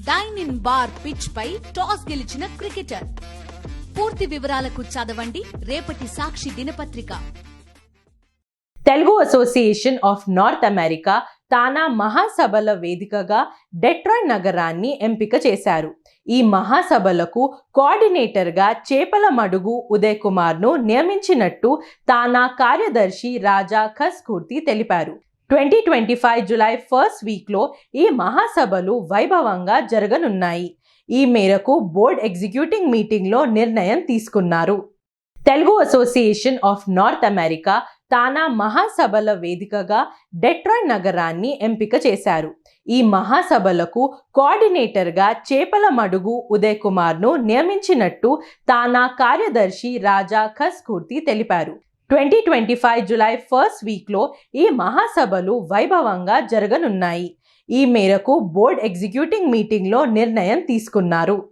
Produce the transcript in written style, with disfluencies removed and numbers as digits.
Dyne ఇన్ బార్ pitch పై టాస్ గెలిచిన క్రికెటర్. పూర్తి వివరాలకు చదవండి రేపటి సాక్షి దినపత్రిక. Telugu association of North America TANA మహాసభల వేదికగా డెట్రాయిట్ నగరాన్ని ఎంపిక చేశారు. ఈ మహాసభలకు కోఆర్డినేటర్గా చేపల మడుగు ఉదయ్ కుమార్ను నియమించినట్టు తానా కార్యదర్శి రాజా ఖస్కూర్తి తెలిపారు. 2025 జూలై ఫస్ట్ వీక్లో ఈ మహాసభలు వైభవంగా జరగనున్నాయి. ఈ మేరకు బోర్డ్ ఎగ్జిక్యూటివ్ మీటింగ్లో నిర్ణయం తీసుకున్నారు. Telugu association of North America TANA మహాసభల వేదికగా డెట్రాయిట్ నగరాన్ని ఎంపిక చేశారు. ఈ మహాసభలకు కోఆర్డినేటర్గా చేపల మడుగు ఉదయ్ కుమార్ను నియమించినట్టు తానా కార్యదర్శి రాజా ఖస్కూర్తి తెలిపారు. 2025 జూలై ఫస్ట్ వీక్లో ఈ మహాసభలు వైభవంగా జరగనున్నాయి. ఈ మేరకు బోర్డ్ ఎగ్జిక్యూటివ్ మీటింగ్లో నిర్ణయం తీసుకున్నారు.